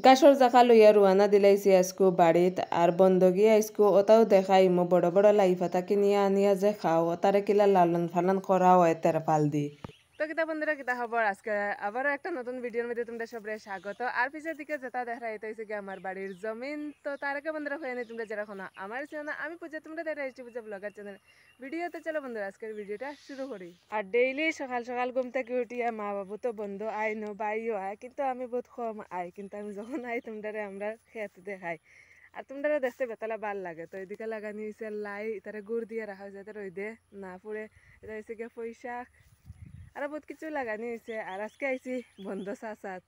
গাছর জাকা লইয়া রুয়ানা দিলাইছি আজকু বাড়িত আর বন্ধ গিয়ে আজকু ওটাও দেখাই মো বড় বড় লাইফাতা কিনিয়া আনিয়া যে খাও তারে কিলা লালন ফালন করা হয় তেরপাল দি। তো কিতা বন্ধুরা কিতা খবর, আজকে আবারও একটা নতুন ভিডিওর মধ্যে তোমরা সবাই স্বাগত। আর পিছের দিকে যেটা দেখা এটা হচ্ছে কি আমার বাড়ির জমিন। তো তার আগে বন্ধুরা হয়ে নি তোমরা যারা শোনা আমার চ্যানেল আমি পূজা, তোমরা দেখা এসেছি পূজা ব্লগার চ্যানেল ভিডিওতে। চলো বন্ধুরা আজকের ভিডিওটা শুরু করি। আর ডেইলি সকাল সকাল ঘুম থেকে উঠিয়া মা বাবু তো বন্ধু আয় নো বাইও আয়, কিন্তু আমি বহুত কম আই, কিন্তু আমি যখন আই তোমরা আমরা খেত দেখাই আর তোমরা দেখতে বেতালা ভাল লাগে। তো এদিকে লাগানি হয়েছে লাই, তারা গুড় দিয়ে রাখা হয়েছে যাতে রইদে না পুড়ে। এটা হয়েছে গিয়ে পয়সা আর বহুত কিছু লাগানি হয়েছে। আর আজকে আইছি বন্ধ চাচাত,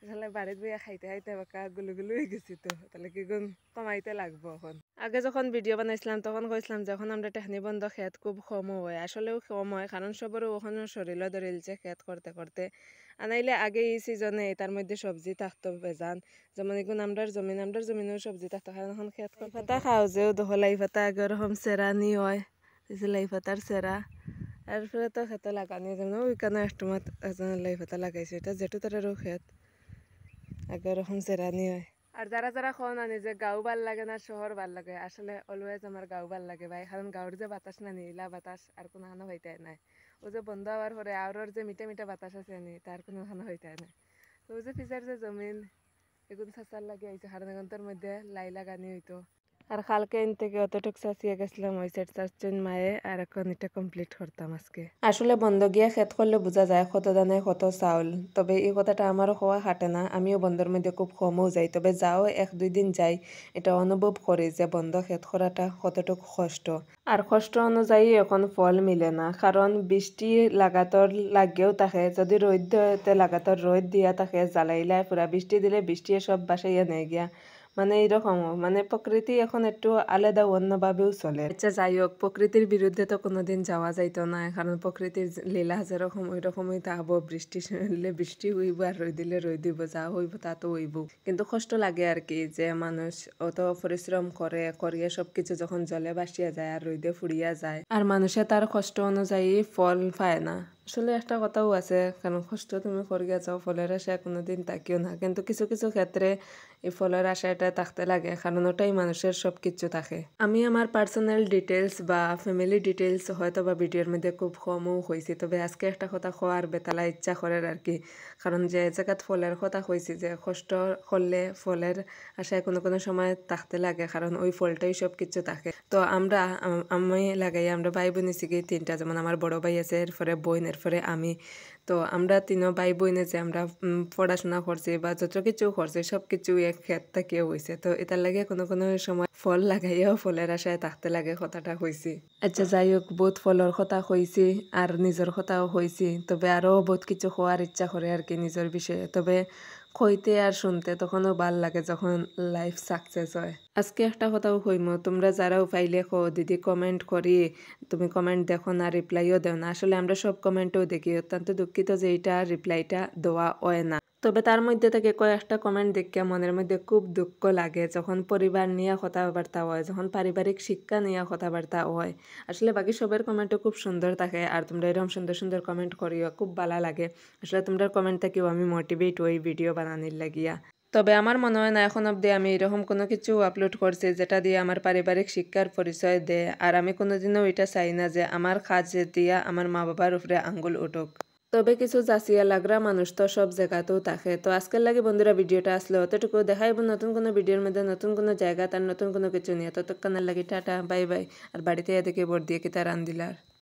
আসলে বাড়িতে বইয়া খাইতে খাইতে বাঁকা গুলো গুলো হয়ে গেছি। তো তাহলে কি গুণ কমাইতে লাগবো এখন। আগে যখন ভিডিও বানাইছিলাম তখন কইছিলাম যখন আমরা টেকনি বন্ধ খেত খুব কম হয়, আসলেও কম হয়, কারণ সবরও ওখানে শরীরও ধরিলছে খেত করতে করতে। আনাইলে আগে এই সিজনে তার মধ্যে সবজি থাকতো বেজান, যেমন এগুলো আমরার জমিনেও সবজি থাকতো, কারণ এখন খেত পাতা খাও যেও দহলাই পাতা আগে ওরকম সেরানি হয়, লাই পাতার সেরা। এরপরে তো খেতে লাগানি যেমন ওইখানে একটুমাত লাই পাতা লাগাইছে, এটা যেটু তারেরও খেত আগে ওরকম সেরানি হয়। আর যারা যারা খন আনি যে গাঁও ভাল লাগে না শহর ভাল লাগে, আসলে অলওয়েজ আমার গাঁও ভাল লাগে ভাই, কারণ গাঁওর যে বাতাস না নীলা বাতাস আর কোনো খানো হইতে নাই। ও যে বন্ধ হওয়ার পরে আওয়ার যে মিঠা মিঠা বাতাস আছে আনি তার কোনো খানো হইতে নাই। তো ও যে পিসার যে জমিন এগুন চাচার লাগে আইছে, কারণ এগুনটার মধ্যে লাই লাগানি হইতো। আর কালকে এন থেকে অতটুক চাচিয়ে গেছিলাম ওই সেট চারজন মায়ে, আর এখন এটা কমপ্লিট করতাম আজকে। আসলে বন্ধ গিয়া খেত করলে বোঝা যায় কত দানে কত চাউল, তবে এই কথাটা আমারও হওয়া হাঁটে না, আমিও বন্ধের মধ্যে খুব কমও যাই, তবে যাও এক দুই দিন যাই এটা অনুভব করি যে বন্ধ খেত করাটা কতটুক কষ্ট। আর কষ্ট অনুযায়ী এখন ফল মিলে না, কারণ বৃষ্টি লাগাতর লাগেও থাকে, যদি রোদ দিতে লাগাতর রোদ দিয়া থাকে জ্বালাইলাই পুরা, বৃষ্টি দিলে বৃষ্টি সব বাসাইয়া নেই গিয়া, মানে এইরকম মানে প্রকৃতি এখন একটু আলাদা অন্যভাবেও চলে। আচ্ছা যাই হোক, প্রকৃতির বিরুদ্ধে তো কোনোদিন যাওয়া যাইতো না, কারণ প্রকৃতির লীলা যেরকম ওই রকমই থাকবো, বৃষ্টি হইলে বৃষ্টি হইব আর রোদ দিলে রোদ দিব, যা হইব তা তো হইব। কিন্তু কষ্ট লাগে আর কি, যে মানুষ অত পরিশ্রম করে করিয়া সবকিছু যখন জলে ভাসিয়া যায় আর রোদে ফুরিয়া যায়, আর মানুষে তার কষ্ট অনুযায়ী ফল পায় না। আসলে একটা কথাও আছে, কারণ কষ্ট তুমি করিয়া যাও ফলের আশায় কোনোদিন তাকিও না, কিন্তু কিছু কিছু ক্ষেত্রে এই ফলের আশাটা থাকতে লাগে, কারণ ওটাই মানুষের সব কিছু থাকে। আমি আমার পার্সোনাল ডিটেলস বা ফ্যামিলি ডিটেলস হয়তো বা ভিডিওর মধ্যে খুব কমও হয়েছি, তবে আজকে একটা কথা খোয়ার বেতালা ইচ্ছা করে আর কি, কারণ যে জায়গাত ফলের কথা কইছি যে কষ্ট করলে ফলের আশায় কোনো কোনো সময় থাকতে লাগে, কারণ ওই ফলটাই সব কিছু থাকে। তো আমরা আমি লাগাই আমরা ভাই বোন কি তিনটা, যেমন আমার বড় ভাই আছে, এরপরে বোন, এরপরে আমি। তো আমরা তিনও ভাই বোনে যে আমরা পড়াশোনা করছি বা যত কিছু করছি সব কিছু এক ক্ষেত থেকে হয়েছে, তো এটার লাগে কোনো কোনো সময় ফল লাগাইয়াও ফলের আশায় থাকতে লাগে, কথাটা কইছি। আচ্ছা যাই হোক, বহুত ফলের কথা কইছি আর নিজের কথাও কইছি, তবে আরও বহুত কিছু হওয়ার ইচ্ছা করে আর কি নিজের বিষয়ে, তবে কইতে আর শুনতে তখনও ভাল লাগে যখন লাইফ সাকসেস হয়। আজকে একটা কথাও কইমো, তোমরা যারাও পাইলে কো দিদি কমেন্ট করি, তুমি কমেন্ট দেখো না, রিপ্লাইও দেও না, আসলে আমরা সব কমেন্টও দেখি, অত্যন্ত দুঃখিত যে এইটা রিপ্লাইটা দেওয়া হয় না। তবে তার মধ্যে থেকে কয়েকটা কমেন্ট দেখে মনের মধ্যে খুব দুঃখ লাগে, যখন পরিবার নিয়ে কথাবার্তা হয়, যখন পারিবারিক শিক্ষা নিয়ে কথাবার্তা হয়। আসলে বাকি সবের কমেন্টও খুব সুন্দর থাকে, আর তোমরা এরকম সুন্দর সুন্দর কমেন্ট করিও, খুব ভালো লাগে। আসলে তোমরা কমেন্ট থেকেও আমি মোটিভেট হই ভিডিও বানানোর লাগিয়া। তবে আমার মনে হয় না এখন অবধি আমি এরকম কোনো কিছু আপলোড করছি যেটা দিয়ে আমার পারিবারিক শিক্ষার পরিচয় দেয়, আর আমি কোনোদিনও এটা চাই না যে আমার কাজ দিয়া আমার মা বাবার উপরে আঙ্গুল উঠুক। তবে কিছু জাসিয়া লাগরা মানুষ তো সব জায়গাতেও থাকে। তো আজকের লাগে বন্ধুরা ভিডিওটা আসলে অতটুকু, দেখাইব নতুন কোনো ভিডিওর মধ্যে নতুন কোনো জায়গা তার নতুন কোনো কিছু নিয়ে। ততক্ষণের লাগে টাটা বাই বাই। আর বাড়িতে এদিকে বোর দিয়ে কি তার রান্দিলার।